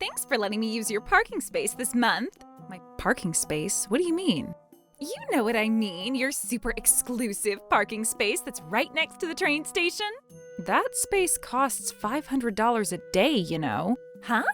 Thanks for letting me use your parking space this month. My parking space? What do you mean? You know what I mean, your super exclusive parking space that's right next to the train station. That space costs $500 a day, you know. Huh?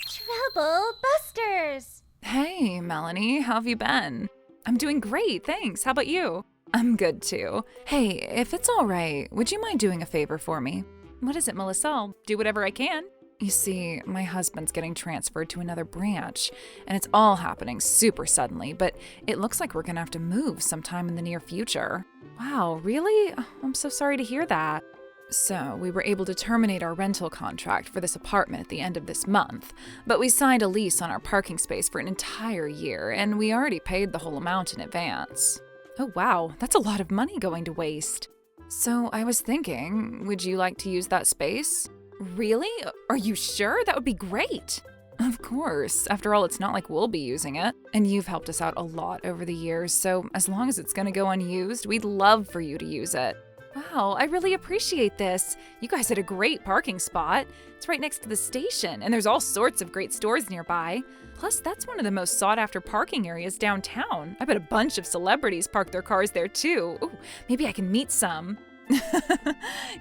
Trouble Busters! Hey, Melanie, how have you been? I'm doing great, thanks. How about you? I'm good too. Hey, if it's all right, would you mind doing a favor for me? What is it, Melissa? I'll do whatever I can. You see, my husband's getting transferred to another branch, and it's all happening super suddenly, but it looks like we're gonna have to move sometime in the near future. Wow, really? I'm so sorry to hear that. So, we were able to terminate our rental contract for this apartment at the end of this month, but we signed a lease on our parking space for an entire year, and we already paid the whole amount in advance. Oh wow, that's a lot of money going to waste. So, I was thinking, would you like to use that space? Really? Are you sure? That would be great. Of course. After all, it's not like we'll be using it. And you've helped us out a lot over the years, so as long as it's gonna go unused, we'd love for you to use it. Wow, I really appreciate this. You guys had a great parking spot. It's right next to the station, and there's all sorts of great stores nearby. Plus, that's one of the most sought-after parking areas downtown. I bet a bunch of celebrities park their cars there too. Ooh, maybe I can meet some.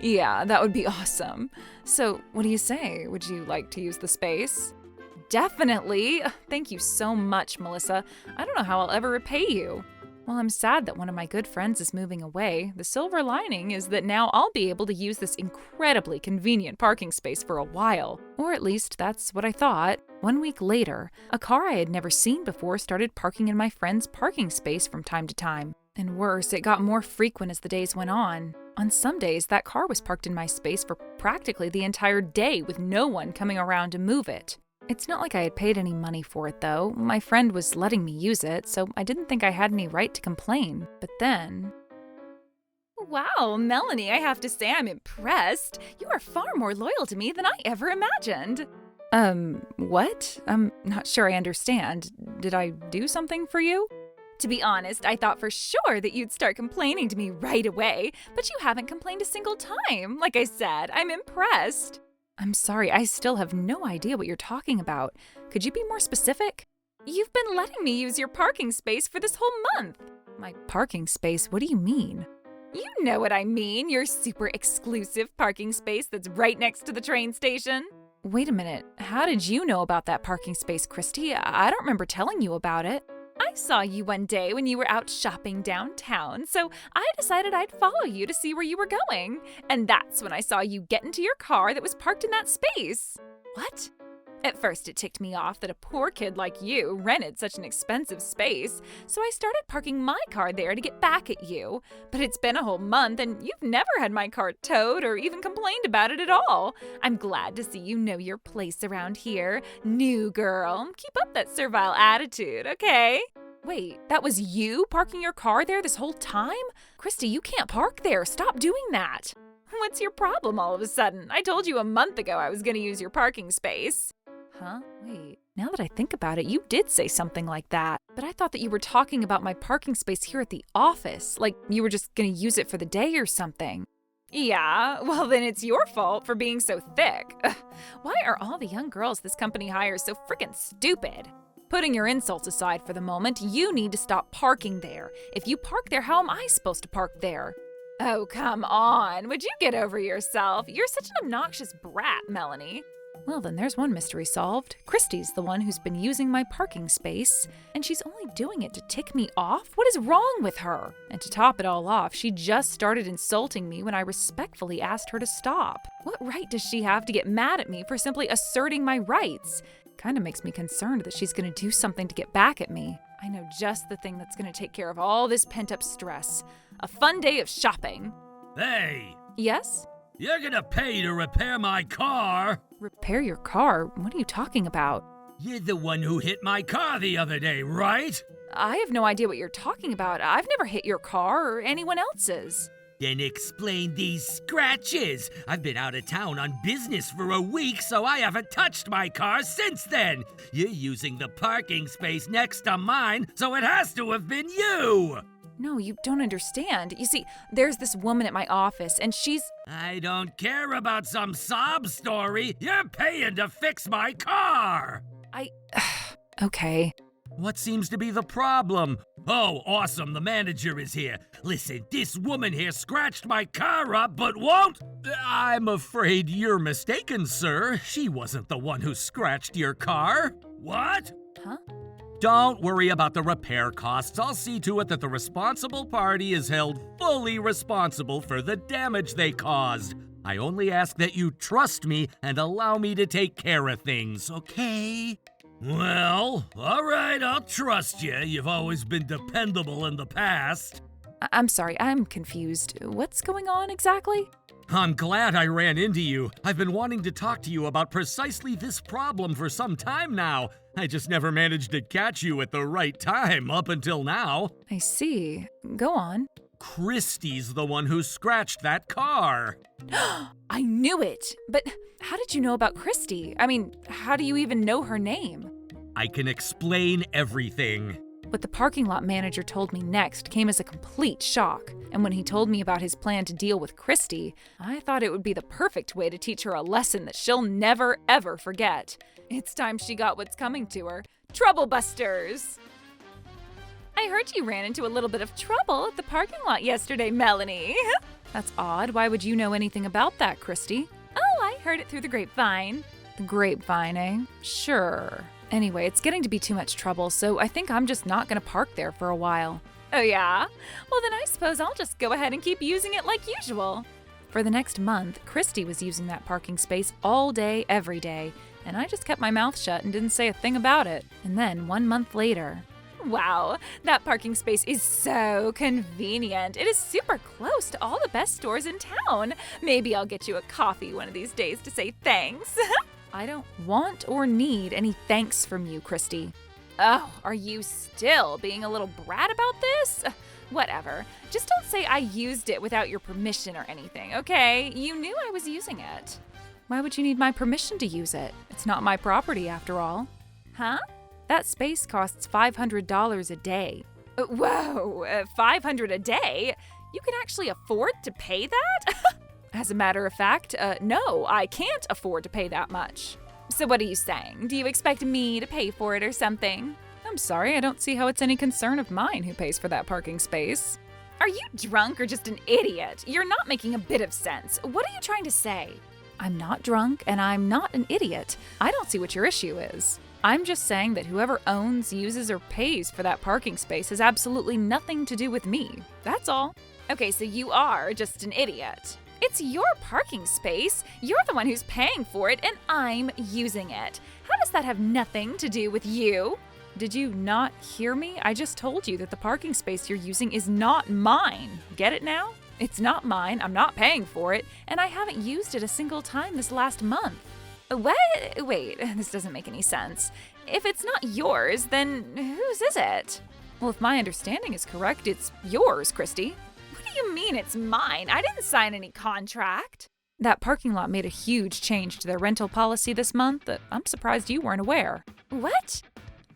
Yeah, that would be awesome. So, what do you say? Would you like to use the space? Definitely. Thank you so much, Melissa. I don't know how I'll ever repay you. Well, I'm sad that one of my good friends is moving away. The silver lining is that now I'll be able to use this incredibly convenient parking space for a while. Or at least that's what I thought. 1 week later, a car I had never seen before started parking in my friend's parking space from time to time. And worse, it got more frequent as the days went on. On some days, that car was parked in my space for practically the entire day with no one coming around to move it. It's not like I had paid any money for it, though. My friend was letting me use it, so I didn't think I had any right to complain. But then... Wow, Melanie, I have to say I'm impressed. You are far more loyal to me than I ever imagined. What? I'm not sure I understand. Did I do something for you? To be honest, I thought for sure that you'd start complaining to me right away, but you haven't complained a single time. Like I said, I'm impressed. I'm sorry, I still have no idea what you're talking about. Could you be more specific? You've been letting me use your parking space for this whole month. My parking space? What do you mean? You know what I mean, your super exclusive parking space that's right next to the train station. Wait a minute, how did you know about that parking space, Christie? I don't remember telling you about it. I saw you one day when you were out shopping downtown, so I decided I'd follow you to see where you were going. And that's when I saw you get into your car that was parked in that space. What? At first, it ticked me off that a poor kid like you rented such an expensive space, so I started parking my car there to get back at you. But it's been a whole month, and you've never had my car towed or even complained about it at all. I'm glad to see you know your place around here. New girl. Keep up that servile attitude, okay? Wait, that was you parking your car there this whole time? Christie, you can't park there. Stop doing that. What's your problem all of a sudden? I told you a month ago I was going to use your parking space. Huh? Wait, now that I think about it, you did say something like that. But I thought that you were talking about my parking space here at the office, like you were just gonna use it for the day or something. Yeah, well then it's your fault for being so thick. Ugh, why are all the young girls this company hires so frickin' stupid? Putting your insults aside for the moment, you need to stop parking there. If you park there, how am I supposed to park there? Oh, come on. Would you get over yourself? You're such an obnoxious brat, Melanie. Well, then there's one mystery solved. Christie's the one who's been using my parking space, and she's only doing it to tick me off? What is wrong with her? And to top it all off, she just started insulting me when I respectfully asked her to stop. What right does she have to get mad at me for simply asserting my rights? Kind of makes me concerned that she's going to do something to get back at me. I know just the thing that's going to take care of all this pent-up stress. A fun day of shopping. Hey! Yes? You're gonna pay to repair my car! Repair your car? What are you talking about? You're the one who hit my car the other day, right? I have no idea what you're talking about. I've never hit your car or anyone else's. Then explain these scratches. I've been out of town on business for a week, so I haven't touched my car since then. You're using the parking space next to mine, so it has to have been you! No, you don't understand. You see, there's this woman at my office, and she's... I don't care about some sob story. You're paying to fix my car. Okay. What seems to be the problem? Oh, awesome, the manager is here. Listen, this woman here scratched my car up, but won't... I'm afraid you're mistaken, sir. She wasn't the one who scratched your car. What? Huh? Don't worry about the repair costs. I'll see to it that the responsible party is held fully responsible for the damage they caused. I only ask that you trust me and allow me to take care of things, okay? Well, all right, I'll trust you. You've always been dependable in the past. I'm sorry, I'm confused. What's going on exactly? I'm glad I ran into you. I've been wanting to talk to you about precisely this problem for some time now. I just never managed to catch you at the right time up until now. I see. Go on. Christie's the one who scratched that car. I knew it! But how did you know about Christie? I mean, how do you even know her name? I can explain everything. What the parking lot manager told me next came as a complete shock. And when he told me about his plan to deal with Christie, I thought it would be the perfect way to teach her a lesson that she'll never, ever forget. It's time she got what's coming to her. Trouble busters! I heard you ran into a little bit of trouble at the parking lot yesterday, Melanie. That's odd. Why would you know anything about that, Christie? Oh, I heard it through the grapevine. The grapevine, eh? Sure. Anyway, it's getting to be too much trouble, so I think I'm just not going to park there for a while. Oh yeah? Well then I suppose I'll just go ahead and keep using it like usual. For the next month, Christie was using that parking space all day, every day, and I just kept my mouth shut and didn't say a thing about it. And then 1 month later... Wow, that parking space is so convenient. It is super close to all the best stores in town. Maybe I'll get you a coffee one of these days to say thanks. I don't want or need any thanks from you, Christie. Oh, are you still being a little brat about this? Whatever. Just don't say I used it without your permission or anything, okay? You knew I was using it. Why would you need my permission to use it? It's not my property after all. Huh? That space costs $500 a day. Whoa, $500 a day? You can actually afford to pay that? As a matter of fact, no, I can't afford to pay that much. So what are you saying? Do you expect me to pay for it or something? I'm sorry, I don't see how it's any concern of mine who pays for that parking space. Are you drunk or just an idiot? You're not making a bit of sense. What are you trying to say? I'm not drunk and I'm not an idiot. I don't see what your issue is. I'm just saying that whoever owns, uses, or pays for that parking space has absolutely nothing to do with me. That's all. Okay, so you are just an idiot. It's your parking space. You're the one who's paying for it, and I'm using it. How does that have nothing to do with you? Did you not hear me? I just told you that the parking space you're using is not mine. Get it now? It's not mine, I'm not paying for it, and I haven't used it a single time this last month. What? Wait, this doesn't make any sense. If it's not yours, then whose is it? Well, if my understanding is correct, it's yours, Christie. What do you mean it's mine? I didn't sign any contract. That parking lot made a huge change to their rental policy this month that I'm surprised you weren't aware. What?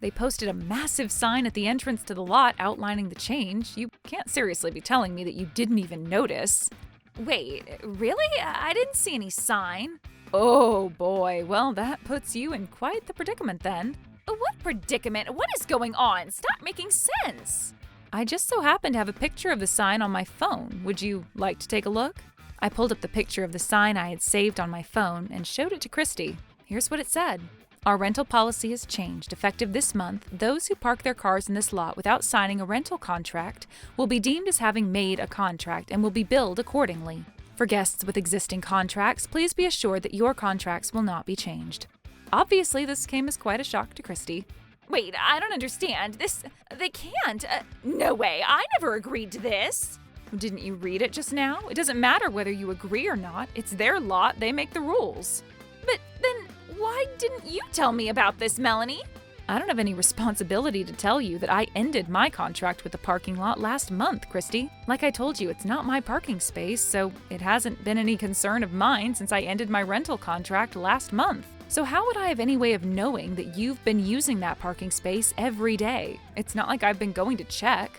They posted a massive sign at the entrance to the lot outlining the change. You can't seriously be telling me that you didn't even notice. Wait, really? I didn't see any sign. Oh boy, well that puts you in quite the predicament then. What predicament? What is going on? Stop making sense. I just so happen to have a picture of the sign on my phone. Would you like to take a look? I pulled up the picture of the sign I had saved on my phone and showed it to Christie. Here's what it said. Our rental policy has changed. Effective this month, those who park their cars in this lot without signing a rental contract will be deemed as having made a contract and will be billed accordingly. For guests with existing contracts, please be assured that your contracts will not be changed. Obviously, this came as quite a shock to Christie. Wait, I don't understand. They can't. No way, I never agreed to this. Didn't you read it just now? It doesn't matter whether you agree or not. It's their lot, they make the rules. But then, why didn't you tell me about this, Melanie? I don't have any responsibility to tell you that I ended my contract with the parking lot last month, Christie. Like I told you, it's not my parking space, so it hasn't been any concern of mine since I ended my rental contract last month. So how would I have any way of knowing that you've been using that parking space every day? It's not like I've been going to check.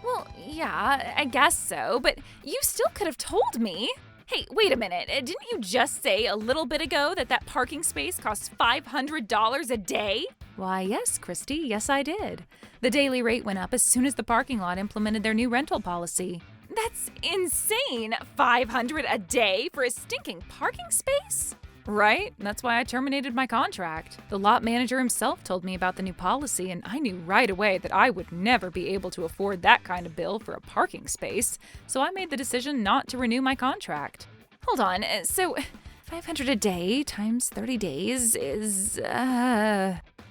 Well, yeah, I guess so, but you still could have told me. Hey, wait a minute. Didn't you just say a little bit ago that parking space costs $500 a day? Why, yes, Christie, yes, I did. The daily rate went up as soon as the parking lot implemented their new rental policy. That's insane. $500 a day for a stinking parking space? Right? That's why I terminated my contract. The lot manager himself told me about the new policy, and I knew right away that I would never be able to afford that kind of bill for a parking space, so I made the decision not to renew my contract. Hold on, so $500 a day times 30 days is,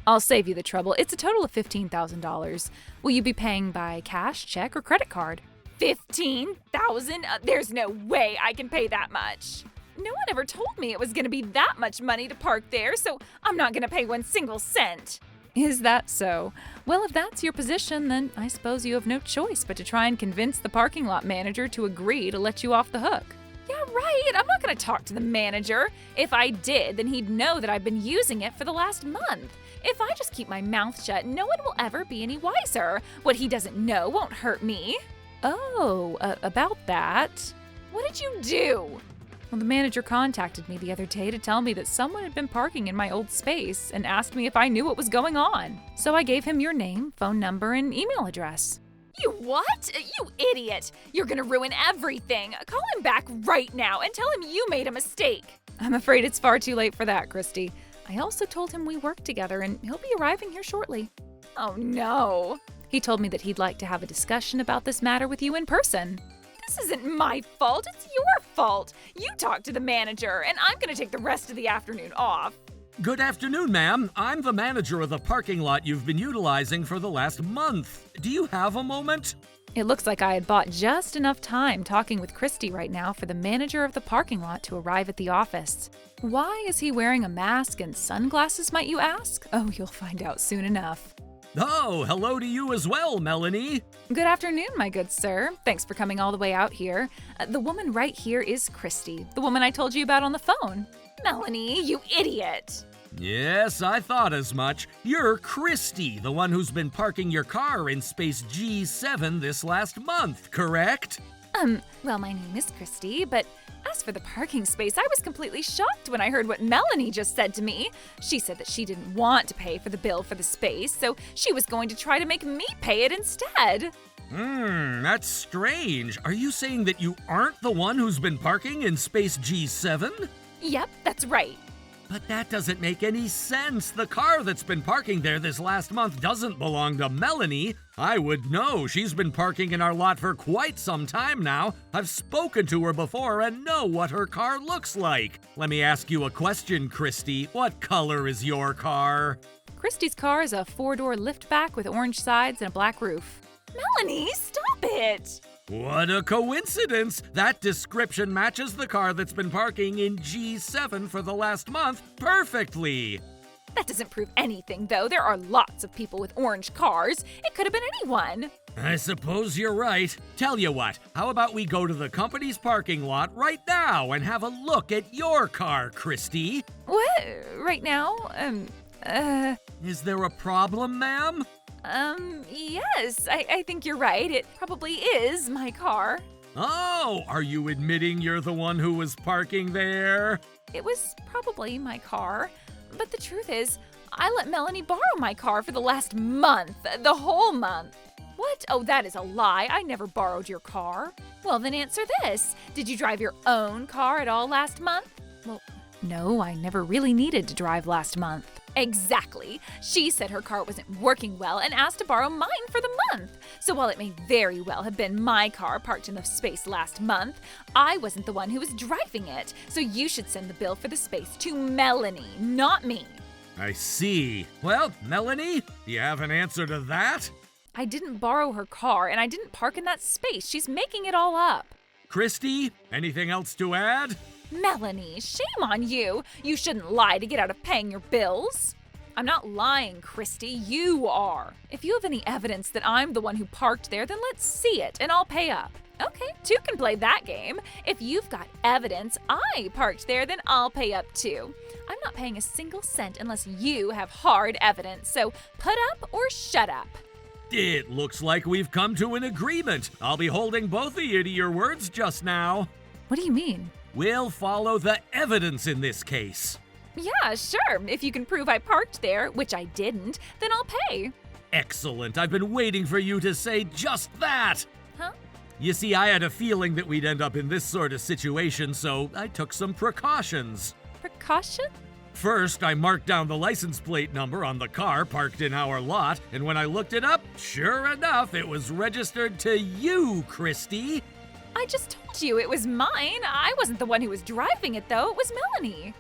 I'll save you the trouble. It's a total of $15,000. Will you be paying by cash, check, or credit card? $15,000? There's no way I can pay that much. No one ever told me it was going to be that much money to park there, so I'm not going to pay one single cent. Is that so? Well, if that's your position, then I suppose you have no choice but to try and convince the parking lot manager to agree to let you off the hook. Yeah, right. I'm not going to talk to the manager. If I did, then he'd know that I've been using it for the last month. If I just keep my mouth shut, no one will ever be any wiser. What he doesn't know won't hurt me. Oh, about that. What did you do? Well, the manager contacted me the other day to tell me that someone had been parking in my old space and asked me if I knew what was going on. So I gave him your name, phone number, and email address. You what? You idiot! You're gonna ruin everything. Call him back right now and tell him you made a mistake. I'm afraid it's far too late for that, Christie. I also told him we work together and he'll be arriving here shortly. Oh no. He told me that he'd like to have a discussion about this matter with you in person. This isn't my fault, it's your fault. You talk to the manager, and I'm gonna take the rest of the afternoon off. Good afternoon, ma'am. I'm the manager of the parking lot you've been utilizing for the last month. Do you have a moment? It looks like I had bought just enough time talking with Christie right now for the manager of the parking lot to arrive at the office. Why is he wearing a mask and sunglasses, might you ask? Oh, you'll find out soon enough. Oh, hello to you as well, Melanie. Good afternoon, my good sir. Thanks for coming all the way out here. The woman right here is Christie, the woman I told you about on the phone. Melanie, you idiot. Yes, I thought as much. You're Christie, the one who's been parking your car in space G7 this last month, correct? Well, my name is Christie, but as for the parking space, I was completely shocked when I heard what Melanie just said to me. She said that she didn't want to pay for the bill for the space, so she was going to try to make me pay it instead. That's strange. Are you saying that you aren't the one who's been parking in space G7? Yep, that's right. But that doesn't make any sense. The car that's been parking there this last month doesn't belong to Melanie. I would know. She's been parking in our lot for quite some time now. I've spoken to her before and know what her car looks like. Let me ask you a question, Christie. What color is your car? Christie's car is a 4-door liftback with orange sides and a black roof. Melanie, stop it! What a coincidence! That description matches the car that's been parking in G7 for the last month perfectly. That doesn't prove anything, though. There are lots of people with orange cars. It could have been anyone. I suppose you're right. Tell you what, how about we go to the company's parking lot right now and have a look at your car, Christie? What? Right now? Is there a problem, ma'am? Yes, I think you're right. It probably is my car. Oh, are you admitting you're the one who was parking there? It was probably my car. But the truth is, I let Melanie borrow my car for the last month. The whole month. What? Oh, that is a lie. I never borrowed your car. Well, then answer this. Did you drive your own car at all last month? Well, no, I never really needed to drive last month. Exactly. She said her car wasn't working well and asked to borrow mine for the month. So while it may very well have been my car parked in the space last month, I wasn't the one who was driving it. So you should send the bill for the space to Melanie, not me. I see. Well, Melanie, do you have an answer to that? I didn't borrow her car and I didn't park in that space. She's making it all up. Christie, anything else to add? Melanie, shame on you. You shouldn't lie to get out of paying your bills. I'm not lying, Christie. You are. If you have any evidence that I'm the one who parked there, then let's see it and I'll pay up. Okay, two can play that game. If you've got evidence I parked there, then I'll pay up too. I'm not paying a single cent unless you have hard evidence, so put up or shut up. It looks like we've come to an agreement. I'll be holding both of you to your words just now. What do you mean? We'll follow the evidence in this case. Yeah, sure. If you can prove I parked there, which I didn't, then I'll pay. Excellent. I've been waiting for you to say just that. Huh? You see, I had a feeling that we'd end up in this sort of situation, so I took some precautions. Precaution? First, I marked down the license plate number on the car parked in our lot, and when I looked it up, sure enough, it was registered to you, Christie. I just told you it was mine. I wasn't the one who was driving it, though. It was Melanie.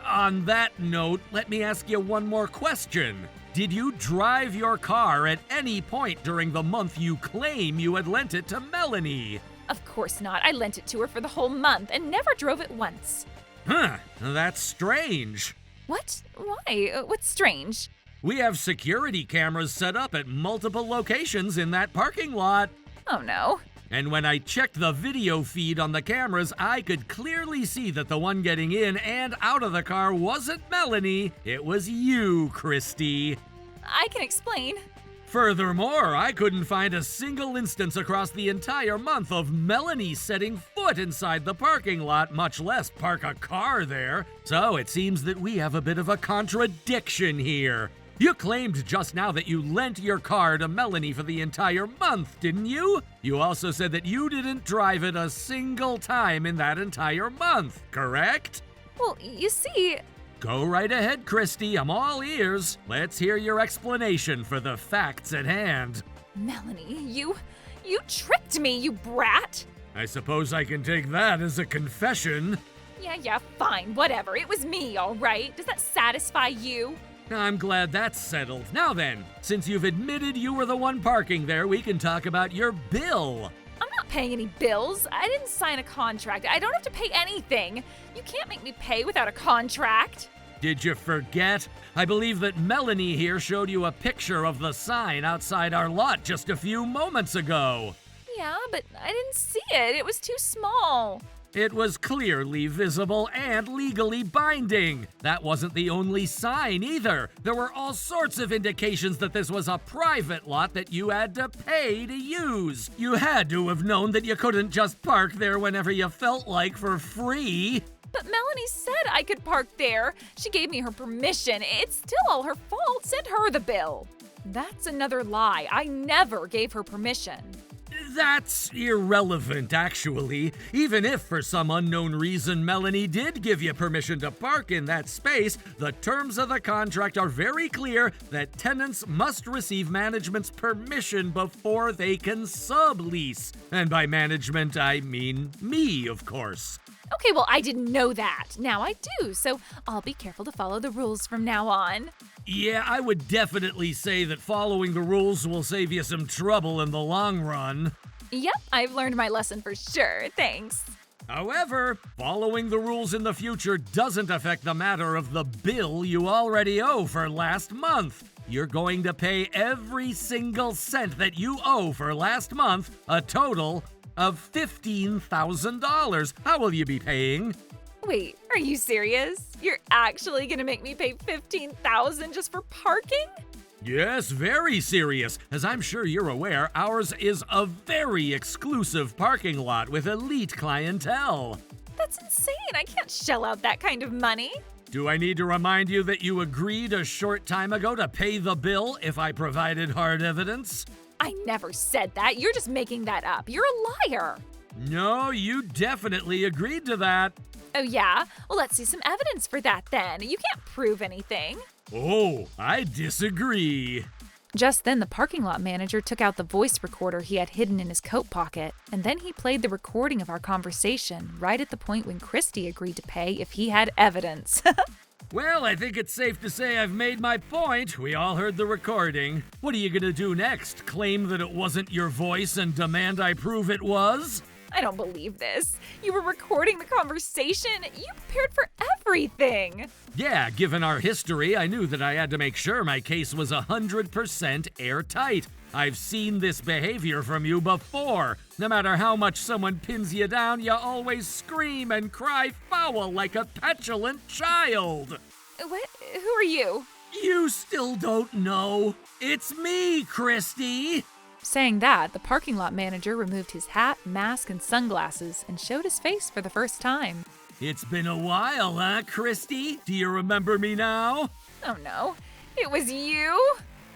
On that note, let me ask you one more question. Did you drive your car at any point during the month you claim you had lent it to Melanie? Of course not. I lent it to her for the whole month and never drove it once. Huh, that's strange. What? Why? What's strange? We have security cameras set up at multiple locations in that parking lot. Oh no. And when I checked the video feed on the cameras, I could clearly see that the one getting in and out of the car wasn't Melanie, it was you, Christie. I can explain. Furthermore, I couldn't find a single instance across the entire month of Melanie setting foot inside the parking lot, much less park a car there. So it seems that we have a bit of a contradiction here. You claimed just now that you lent your car to Melanie for the entire month, didn't you? You also said that you didn't drive it a single time in that entire month, correct? Well, you see, Go right ahead, Christie. I'm all ears. Let's hear your explanation for the facts at hand. Melanie, you tricked me, you brat. I suppose I can take that as a confession. Yeah, fine, whatever. It was me, all right. Does that satisfy you? I'm glad that's settled. Now then, since you've admitted you were the one parking there, we can talk about your bill. I'm not paying any bills. I didn't sign a contract. I don't have to pay anything. You can't make me pay without a contract. Did you forget? I believe that Melanie here showed you a picture of the sign outside our lot just a few moments ago. Yeah, but I didn't see it. It was too small. It was clearly visible and legally binding. That wasn't the only sign either. There were all sorts of indications that this was a private lot that you had to pay to use. You had to have known that you couldn't just park there whenever you felt like for free. But Melanie said I could park there. She gave me her permission. It's still all her fault. Send her the bill. That's another lie. I never gave her permission. That's irrelevant, actually. Even if for some unknown reason Melanie did give you permission to park in that space, the terms of the contract are very clear that tenants must receive management's permission before they can sublease. And by management, I mean me, of course. Okay, well, I didn't know that. Now I do, so I'll be careful to follow the rules from now on. Yeah, I would definitely say that following the rules will save you some trouble in the long run. Yep, I've learned my lesson for sure. Thanks. However, following the rules in the future doesn't affect the matter of the bill you already owe for last month. You're going to pay every single cent that you owe for last month, a total of $15,000. How will you be paying? Wait, are you serious? You're actually gonna make me pay $15,000 just for parking? Yes, very serious. As I'm sure you're aware, ours is a very exclusive parking lot with elite clientele. That's insane. I can't shell out that kind of money. Do I need to remind you that you agreed a short time ago to pay the bill if I provided hard evidence? I never said that. You're just making that up. You're a liar. No, you definitely agreed to that. Oh, yeah? Well, let's see some evidence for that then. You can't prove anything. Oh, I disagree. Just then, the parking lot manager took out the voice recorder he had hidden in his coat pocket, and then he played the recording of our conversation right at the point when Christie agreed to pay if he had evidence. Well, I think it's safe to say I've made my point. We all heard the recording. What are you gonna do next? Claim that it wasn't your voice and demand I prove it was? I don't believe this. You were recording the conversation. You prepared for everything. Yeah, given our history, I knew that I had to make sure my case was 100% airtight. I've seen this behavior from you before. No matter how much someone pins you down, you always scream and cry foul like a petulant child. What? Who are you? You still don't know? It's me, Christie! Saying that, the parking lot manager removed his hat, mask, and sunglasses and showed his face for the first time. It's been a while, huh, Christie? Do you remember me now? Oh no, it was you?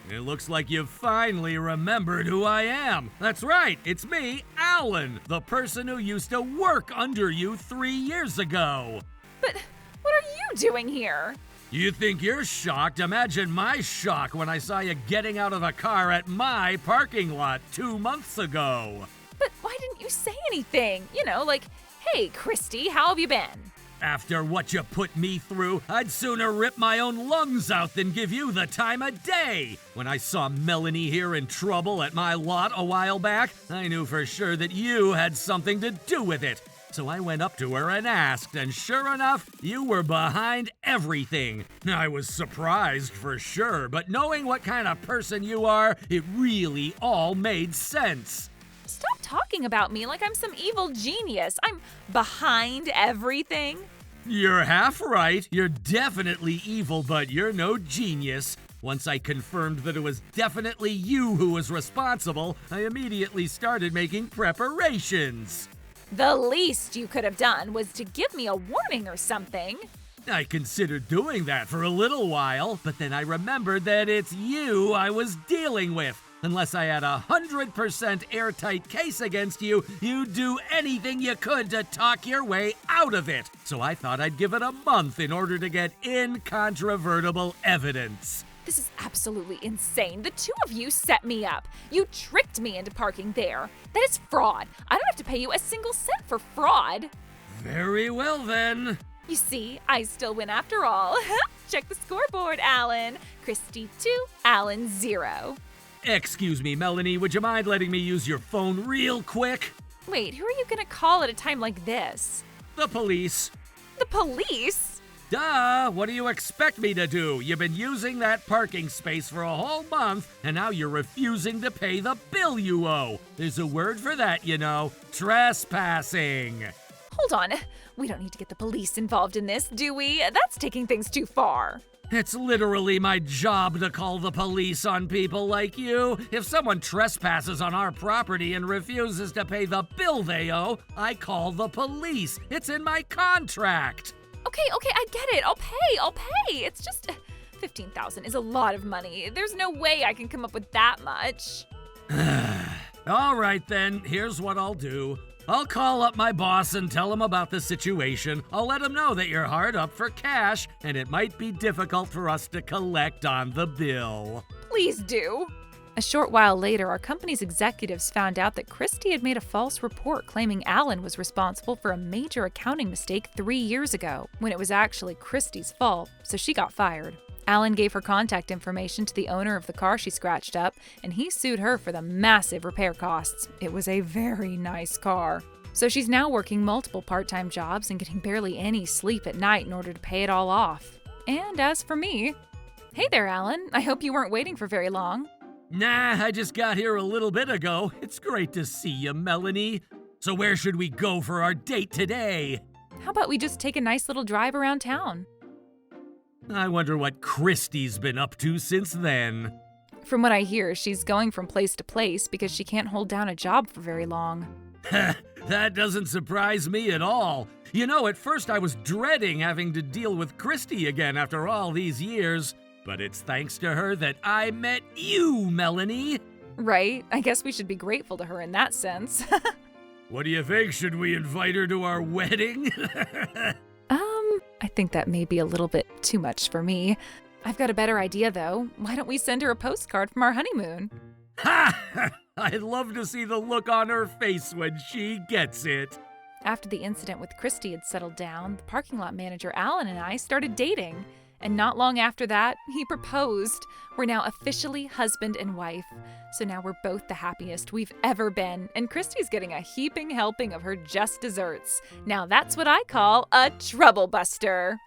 It looks like you've finally remembered who I am. That's right, it's me, Alan, the person who used to work under you 3 years ago. But what are you doing here? You think you're shocked? Imagine my shock when I saw you getting out of the car at my parking lot 2 months ago. But why didn't you say anything? You know, like, hey, Christie, how have you been? After what you put me through, I'd sooner rip my own lungs out than give you the time of day. When I saw Melanie here in trouble at my lot a while back, I knew for sure that you had something to do with it. So I went up to her and asked, and sure enough, you were behind everything. I was surprised for sure, but knowing what kind of person you are, it really all made sense. Stop talking about me like I'm some evil genius. I'm behind everything. You're half right. You're definitely evil, but you're no genius. Once I confirmed that it was definitely you who was responsible, I immediately started making preparations. The least you could have done was to give me a warning or something. I considered doing that for a little while, but then I remembered that it's you I was dealing with. Unless I had 100% airtight case against you, you'd do anything you could to talk your way out of it. So I thought I'd give it a month in order to get incontrovertible evidence. This is absolutely insane. The two of you set me up. You tricked me into parking there. That is fraud. I don't have to pay you a single cent for fraud. Very well then. You see, I still win after all. Check the scoreboard, Alan. Christie 2, Alan 0. Excuse me, Melanie, would you mind letting me use your phone real quick? Wait, who are you gonna call at a time like this? The police. The police? Duh, what do you expect me to do? You've been using that parking space for a whole month, and now you're refusing to pay the bill you owe. There's a word for that, you know, trespassing. Hold on, we don't need to get the police involved in this, do we? That's taking things too far. It's literally my job to call the police on people like you. If someone trespasses on our property and refuses to pay the bill they owe, I call the police. It's in my contract. Okay, I get it. I'll pay. It's just $15,000 is a lot of money. There's no way I can come up with that much. All right then, here's what I'll do. I'll call up my boss and tell him about the situation. I'll let him know that you're hard up for cash and it might be difficult for us to collect on the bill. Please do. A short while later, our company's executives found out that Christie had made a false report claiming Alan was responsible for a major accounting mistake 3 years ago, when it was actually Christie's fault, so she got fired. Alan gave her contact information to the owner of the car she scratched up, and he sued her for the massive repair costs. It was a very nice car. So she's now working multiple part-time jobs and getting barely any sleep at night in order to pay it all off. And as for me, hey there, Alan. I hope you weren't waiting for very long. Nah, I just got here a little bit ago. It's great to see you, Melanie. So where should we go for our date today? How about we just take a nice little drive around town? I wonder what Christie's been up to since then. From what I hear, she's going from place to place because she can't hold down a job for very long. That doesn't surprise me at all. You know, at first I was dreading having to deal with Christie again after all these years. But it's thanks to her that I met you, Melanie. Right? I guess we should be grateful to her in that sense. What do you think? Should we invite her to our wedding? I think that may be a little bit too much for me. I've got a better idea, though. Why don't we send her a postcard from our honeymoon? Ha! I'd love to see the look on her face when she gets it. After the incident with Christie had settled down, the parking lot manager Alan and I started dating. And not long after that, he proposed. We're now officially husband and wife. So now we're both the happiest we've ever been, and Christie's getting a heaping helping of her just desserts. Now that's what I call a trouble buster.